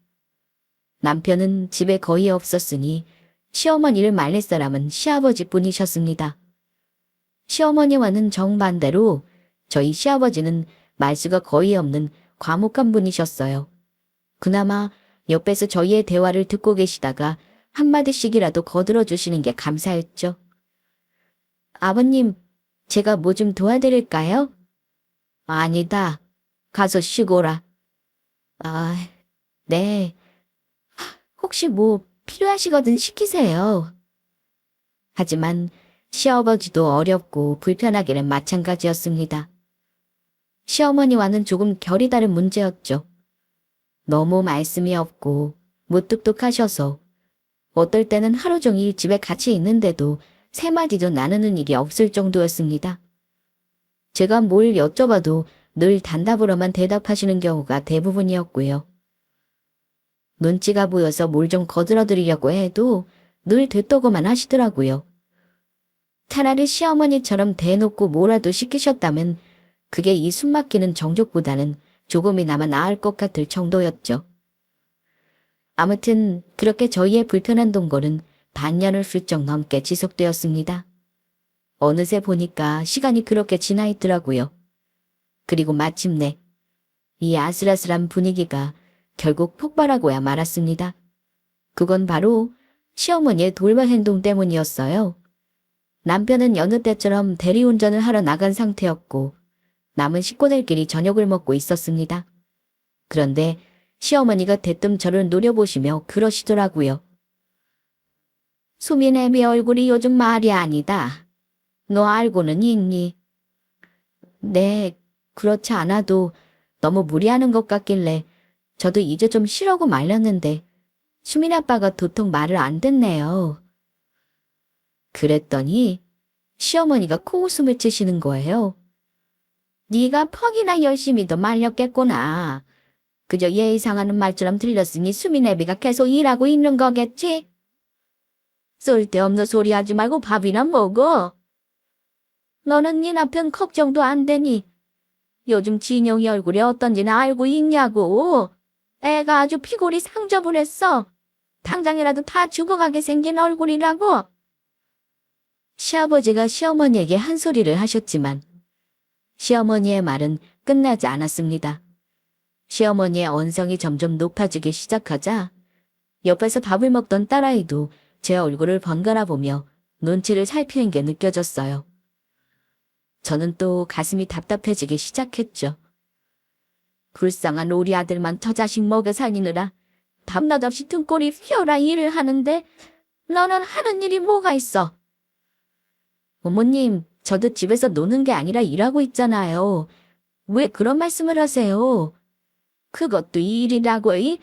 남편은 집에 거의 없었으니 시어머니를 말릴 사람은 시아버지뿐이셨습니다. 시어머니와는 정반대로 저희 시아버지는 말수가 거의 없는 과묵한 분이셨어요. 그나마 옆에서 저희의 대화를 듣고 계시다가 한마디씩이라도 거들어 주시는 게 감사했죠. 아버님, 제가 뭐 좀 도와드릴까요? 아니다. 가서 쉬고라. 아, 네. 혹시 뭐 필요하시거든 시키세요. 하지만 시아버지도 어렵고 불편하기는 마찬가지였습니다. 시어머니와는 조금 결이 다른 문제였죠. 너무 말씀이 없고 무뚝뚝하셔서 어떨 때는 하루 종일 집에 같이 있는데도 3마디도 나누는 일이 없을 정도였습니다. 제가 뭘 여쭤봐도 늘 단답으로만 대답하시는 경우가 대부분이었고요. 눈치가 보여서 뭘 좀 거들어드리려고 해도 늘 됐다고만 하시더라고요. 차라리 시어머니처럼 대놓고 뭐라도 시키셨다면 그게 이 숨막히는 정족보다는 조금이나마 나을 것 같을 정도였죠. 아무튼 그렇게 저희의 불편한 동거는 반년을 훌쩍 넘게 지속되었습니다. 어느새 보니까 시간이 그렇게 지나 있더라고요. 그리고 마침내 이 아슬아슬한 분위기가 결국 폭발하고야 말았습니다. 그건 바로 시어머니의 돌발 행동 때문이었어요. 남편은 여느 때처럼 대리운전을 하러 나간 상태였고 남은 식구들끼리 저녁을 먹고 있었습니다. 그런데 시어머니가 대뜸 저를 노려보시며 그러시더라고요. 수민 애미 얼굴이 요즘 말이 아니다. 너 알고는 있니? 네, 그렇지 않아도 너무 무리하는 것 같길래 저도 이제 좀 쉬려고 말렸는데 수민 아빠가 도통 말을 안 듣네요. 그랬더니 시어머니가 코웃음을 치시는 거예요. 네가 퍽이나 열심히 더 말렸겠구나. 그저 예의 상하는 말처럼 들렸으니 수민 애비가 계속 일하고 있는 거겠지? 쓸데없는 소리 하지 말고 밥이나 먹어. 너는 네 남편 걱정도 안 되니? 요즘 진영이 얼굴이 어떤지는 알고 있냐고. 애가 아주 피골이 상접을 했어. 당장이라도 다 죽어가게 생긴 얼굴이라고. 시아버지가 시어머니에게 한 소리를 하셨지만 시어머니의 말은 끝나지 않았습니다. 시어머니의 언성이 점점 높아지기 시작하자 옆에서 밥을 먹던 딸아이도 제 얼굴을 번갈아 보며 눈치를 살피는 게 느껴졌어요. 저는 또 가슴이 답답해지기 시작했죠. 불쌍한 우리 아들만 저 자식 먹여 살리느라 밤낮 없이 등골이 휘어라 일을 하는데 너는 하는 일이 뭐가 있어? 어머님, 저도 집에서 노는 게 아니라 일하고 있잖아요. 왜 그런 말씀을 하세요? 그것도 일이라고, 이?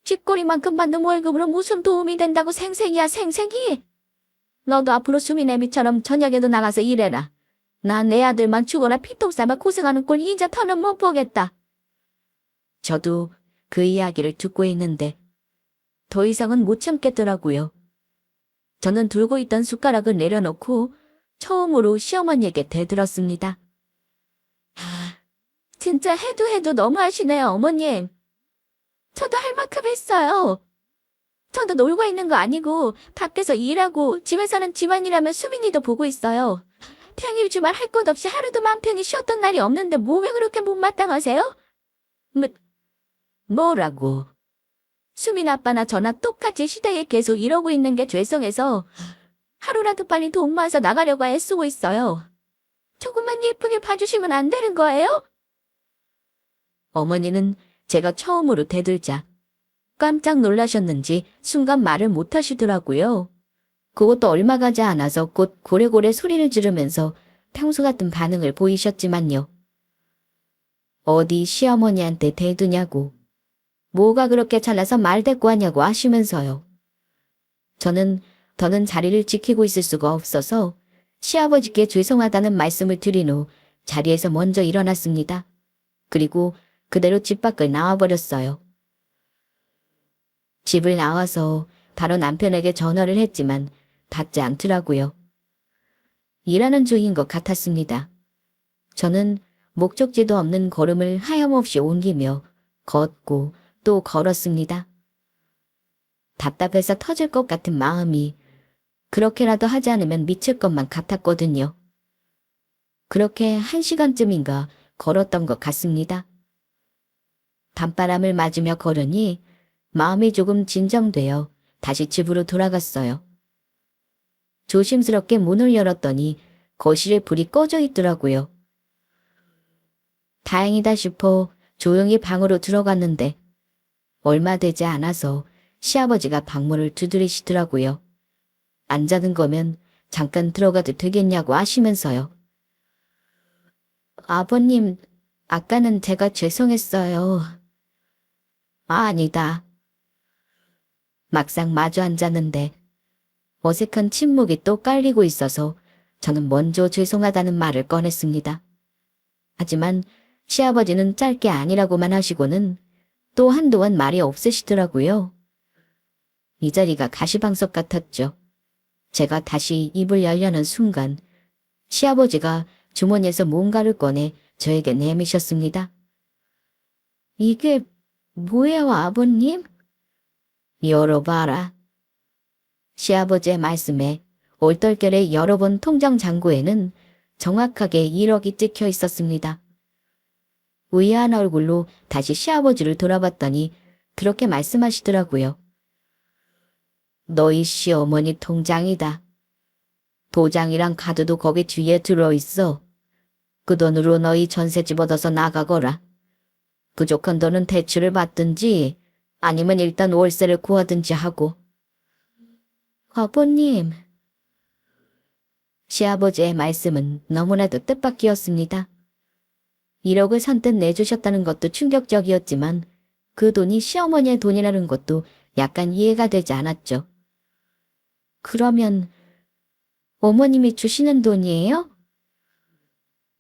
쥐꼬리만큼 받는 월급으로 무슨 도움이 된다고 생색이야, 생색이? 너도 앞으로 수민애미처럼 저녁에도 나가서 일해라. 난 내 아들만 죽어라 피똥 싸며 고생하는 꼴 이제 더는 못 보겠다. 저도 그 이야기를 듣고 있는데 더 이상은 못 참겠더라고요. 저는 들고 있던 숟가락을 내려놓고 처음으로 시어머니에게 대들었습니다. 진짜 해도 너무하시네요, 어머님. 저도 할 만큼 했어요. 저도 놀고 있는 거 아니고 밖에서 일하고 집에서는 집안일하면 수민이도 보고 있어요. 평일 주말 할 것 없이 하루도 맘 편히 쉬었던 날이 없는데 뭐 왜 그렇게 못마땅하세요? 뭐라고? 수민 아빠나 저나 똑같이 시대에 계속 이러고 있는 게 죄송해서 하루라도 빨리 돈 모아서 나가려고 애쓰고 있어요. 조금만 예쁘게 봐주시면 안 되는 거예요? 어머니는 제가 처음으로 대들자 깜짝 놀라셨는지 순간 말을 못 하시더라고요. 그것도 얼마 가지 않아서 곧 고래고래 소리를 지르면서 평소 같은 반응을 보이셨지만요. 어디 시어머니한테 대드냐고. 뭐가 그렇게 잘나서 말대꾸하냐고 하시면서요. 저는 더는 자리를 지키고 있을 수가 없어서 시아버지께 죄송하다는 말씀을 드린 후 자리에서 먼저 일어났습니다. 그리고 그대로 집 밖을 나와버렸어요. 집을 나와서 바로 남편에게 전화를 했지만 받지 않더라고요. 일하는 중인 것 같았습니다. 저는 목적지도 없는 걸음을 하염없이 옮기며 걷고 또 걸었습니다. 답답해서 터질 것 같은 마음이 그렇게라도 하지 않으면 미칠 것만 같았거든요. 그렇게 1시간쯤인가 걸었던 것 같습니다. 밤바람을 맞으며 걸으니 마음이 조금 진정되어 다시 집으로 돌아갔어요. 조심스럽게 문을 열었더니 거실에 불이 꺼져 있더라고요. 다행이다 싶어 조용히 방으로 들어갔는데 얼마 되지 않아서 시아버지가 방문을 두드리시더라고요. 안 자는 거면 잠깐 들어가도 되겠냐고 하시면서요. 아버님, 아까는 제가 죄송했어요. 아니다. 막상 마주 앉았는데 어색한 침묵이 또 깔리고 있어서 저는 먼저 죄송하다는 말을 꺼냈습니다. 하지만 시아버지는 짧게 아니라고만 하시고는 또 한동안 말이 없으시더라고요. 이 자리가 가시방석 같았죠. 제가 다시 입을 열려는 순간 시아버지가 주머니에서 뭔가를 꺼내 저에게 내미셨습니다. 이게 뭐예요, 아버님? 열어봐라. 시아버지의 말씀에 얼떨결에 열어본 통장 잔고에는 정확하게 1억이 찍혀 있었습니다. 의아한 얼굴로 다시 시아버지를 돌아봤더니 그렇게 말씀하시더라고요. 너희 시어머니 통장이다. 도장이랑 카드도 거기 뒤에 들어있어. 그 돈으로 너희 전셋집 얻어서 나가거라. 부족한 돈은 대출을 받든지 아니면 일단 월세를 구하든지 하고. 아버님. 시아버지의 말씀은 너무나도 뜻밖이었습니다. 1억을 선뜻 내주셨다는 것도 충격적이었지만 그 돈이 시어머니의 돈이라는 것도 약간 이해가 되지 않았죠. 그러면 어머님이 주시는 돈이에요?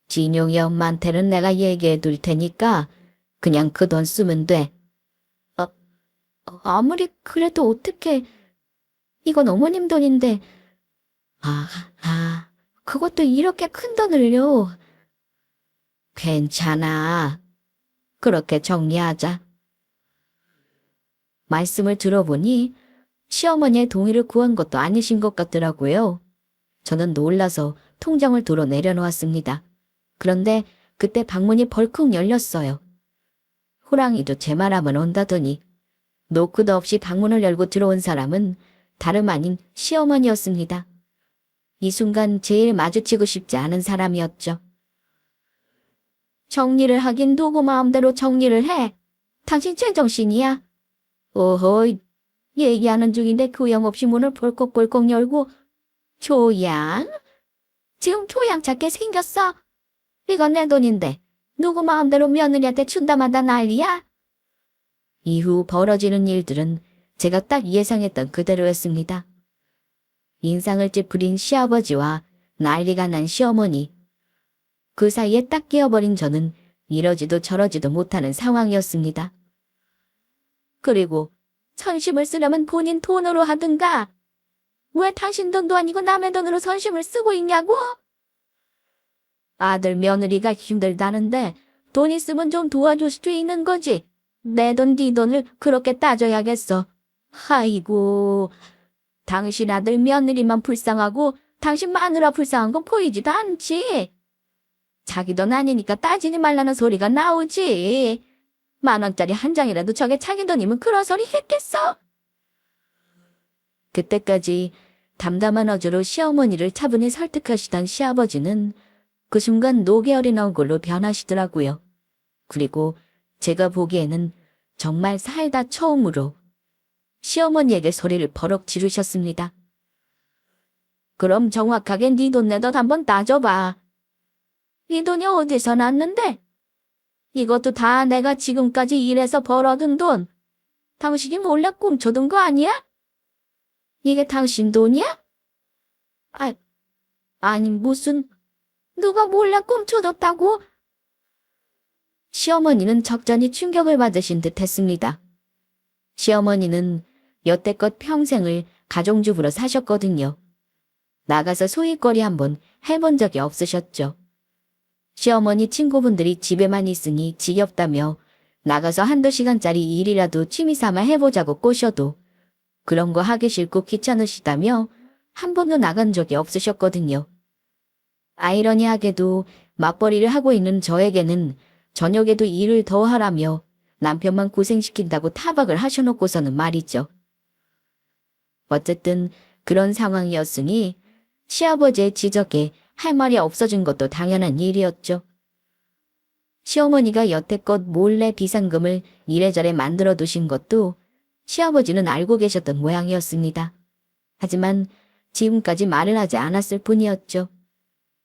진용이 엄마한테는 내가 얘기해 둘 테니까 그냥 그 돈 쓰면 돼. 아무리 그래도 어떻게... 이건 어머님 돈인데... 그것도 이렇게 큰 돈을요. 괜찮아. 그렇게 정리하자. 말씀을 들어보니 시어머니의 동의를 구한 것도 아니신 것 같더라고요. 저는 놀라서 통장을 도로 내려놓았습니다. 그런데 그때 방문이 벌컥 열렸어요. 호랑이도 제 말하면 온다더니 노크도 없이 방문을 열고 들어온 사람은 다름 아닌 시어머니였습니다. 이 순간 제일 마주치고 싶지 않은 사람이었죠. 정리를 하긴 누구 마음대로 정리를 해. 당신 제정신이야? 어허이, 얘기하는 중인데 교양없이 문을 벌컥벌컥 열고 교양? 지금 교양 찾게 생겼어? 이건 내 돈인데 누구 마음대로 며느리한테 준다마다 난리야? 이후 벌어지는 일들은 제가 딱 예상했던 그대로였습니다. 인상을 찌푸린 시아버지와 난리가 난 시어머니. 그 사이에 딱 끼어버린 저는 이러지도 저러지도 못하는 상황이었습니다. 그리고 선심을 쓰려면 본인 돈으로 하든가. 왜 당신 돈도 아니고 남의 돈으로 선심을 쓰고 있냐고? 아들 며느리가 힘들다는데 돈 있으면 좀 도와줄 수도 있는 거지. 내 돈, 네 돈을 그렇게 따져야겠어. 아이고, 당신 아들 며느리만 불쌍하고 당신 마누라 불쌍한 건 보이지도 않지. 자기 돈 아니니까 따지지 말라는 소리가 나오지. 10,000원짜리 한 장이라도 저게 자기 돈이면 그런 소리 했겠어? 그때까지 담담한 어조로 시어머니를 차분히 설득하시던 시아버지는 그 순간 녹이 어린 얼굴로 변하시더라고요. 그리고 제가 보기에는 정말 살다 처음으로 시어머니에게 소리를 버럭 지르셨습니다. 그럼 정확하게 네 돈 내 돈 한번 따져봐. 이 돈이 어디서 났는데? 이것도 다 내가 지금까지 일해서 벌어둔 돈. 당신이 몰래 꽁쳐둔 거 아니야? 이게 당신 돈이야? 아니 무슨 누가 몰래 꽁쳐뒀다고? 시어머니는 적잖이 충격을 받으신 듯 했습니다. 시어머니는 여태껏 평생을 가정주부로 사셨거든요. 나가서 소일거리 한번 해본 적이 없으셨죠. 시어머니 친구분들이 집에만 있으니 지겹다며 나가서 한두 시간짜리 일이라도 취미삼아 해보자고 꼬셔도 그런 거 하기 싫고 귀찮으시다며 한 번도 나간 적이 없으셨거든요. 아이러니하게도 맞벌이를 하고 있는 저에게는 저녁에도 일을 더 하라며 남편만 고생시킨다고 타박을 하셔놓고서는 말이죠. 어쨌든 그런 상황이었으니 시아버지의 지적에 할 말이 없어진 것도 당연한 일이었죠. 시어머니가 여태껏 몰래 비상금을 이래저래 만들어 두신 것도 시아버지는 알고 계셨던 모양이었습니다. 하지만 지금까지 말을 하지 않았을 뿐이었죠.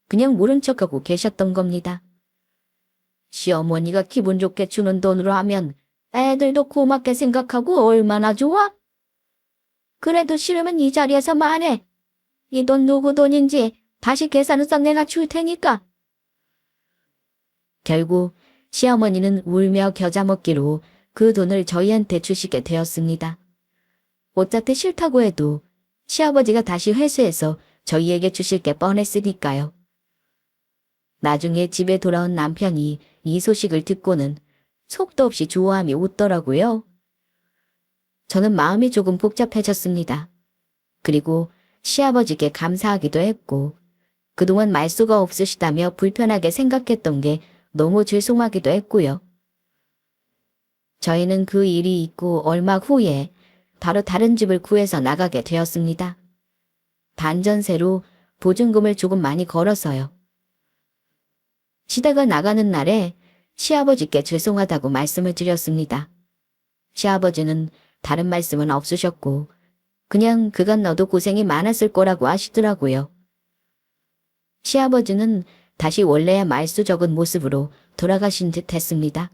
그냥 모른 척하고 계셨던 겁니다. 시어머니가 기분 좋게 주는 돈으로 하면 애들도 고맙게 생각하고 얼마나 좋아? 그래도 싫으면 이 자리에서 말해. 이 돈 누구 돈인지 다시 계산해서 내가 줄 테니까. 결국 시어머니는 울며 겨자 먹기로 그 돈을 저희한테 주시게 되었습니다. 어차피 싫다고 해도 시아버지가 다시 회수해서 저희에게 주실 게 뻔했으니까요. 나중에 집에 돌아온 남편이 이 소식을 듣고는 속도 없이 좋아하며 웃더라고요. 저는 마음이 조금 복잡해졌습니다. 그리고 시아버지께 감사하기도 했고 그동안 말수가 없으시다며 불편하게 생각했던 게 너무 죄송하기도 했고요. 저희는 그 일이 있고 얼마 후에 바로 다른 집을 구해서 나가게 되었습니다. 반전세로 보증금을 조금 많이 걸어서요. 시댁을 나가는 날에 시아버지께 죄송하다고 말씀을 드렸습니다. 시아버지는 다른 말씀은 없으셨고 그냥 그간 너도 고생이 많았을 거라고 하시더라고요. 시아버지는 다시 원래의 말수 적은 모습으로 돌아가신 듯 했습니다.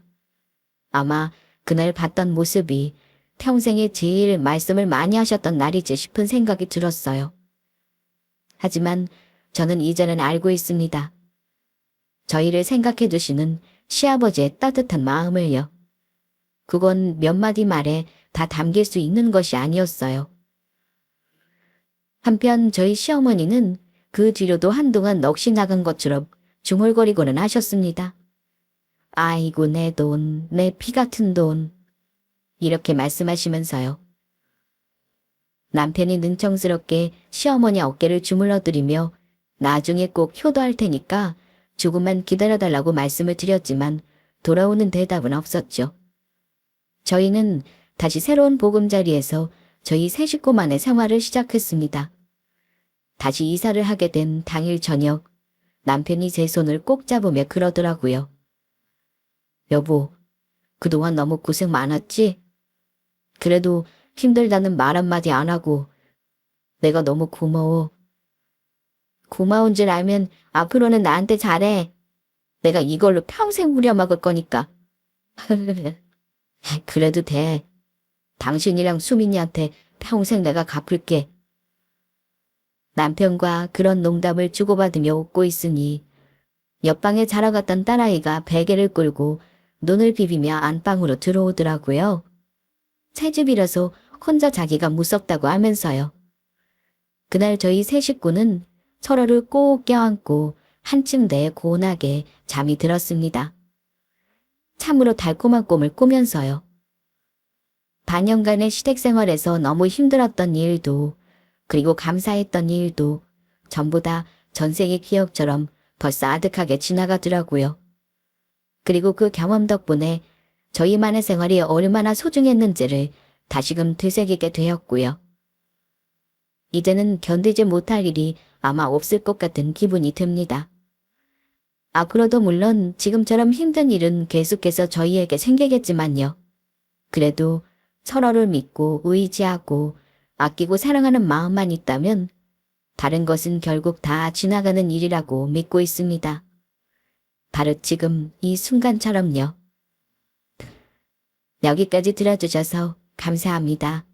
아마 그날 봤던 모습이 평생에 제일 말씀을 많이 하셨던 날이지 싶은 생각이 들었어요. 하지만 저는 이제는 알고 있습니다. 저희를 생각해 주시는 시아버지의 따뜻한 마음을요. 그건 몇 마디 말에 다 담길 수 있는 것이 아니었어요. 한편 저희 시어머니는 그 뒤로도 한동안 넋이 나간 것처럼 중얼거리고는 하셨습니다. 아이고 내 돈, 내 피 같은 돈. 이렇게 말씀하시면서요. 남편이 능청스럽게 시어머니 어깨를 주물러드리며 나중에 꼭 효도할 테니까 조금만 기다려달라고 말씀을 드렸지만 돌아오는 대답은 없었죠. 저희는 다시 새로운 보금자리에서 저희 세 식구만의 생활을 시작했습니다. 다시 이사를 하게 된 당일 저녁 남편이 제 손을 꼭 잡으며 그러더라고요. 여보, 그동안 너무 고생 많았지? 그래도 힘들다는 말 한마디 안 하고 내가 너무 고마워. 고마운 줄 알면 앞으로는 나한테 잘해. 내가 이걸로 평생 부려먹을 거니까. 그래도 돼. 당신이랑 수민이한테 평생 내가 갚을게. 남편과 그런 농담을 주고받으며 웃고 있으니 옆방에 자러 갔던 딸아이가 베개를 끌고 눈을 비비며 안방으로 들어오더라고요. 새 집이라서 혼자 자기가 무섭다고 하면서요. 그날 저희 세 식구는 서로를 꼭 껴안고 한 침대에 고운하게 잠이 들었습니다. 참으로 달콤한 꿈을 꾸면서요. 반년간의 시댁 생활에서 너무 힘들었던 일도 그리고 감사했던 일도 전부 다 전생의 기억처럼 벌써 아득하게 지나가더라고요. 그리고 그 경험 덕분에 저희만의 생활이 얼마나 소중했는지를 다시금 되새기게 되었고요. 이제는 견디지 못할 일이 아마 없을 것 같은 기분이 듭니다. 앞으로도 물론 지금처럼 힘든 일은 계속해서 저희에게 생기겠지만요. 그래도 서로를 믿고 의지하고 아끼고 사랑하는 마음만 있다면 다른 것은 결국 다 지나가는 일이라고 믿고 있습니다. 바로 지금 이 순간처럼요. 여기까지 들어주셔서 감사합니다.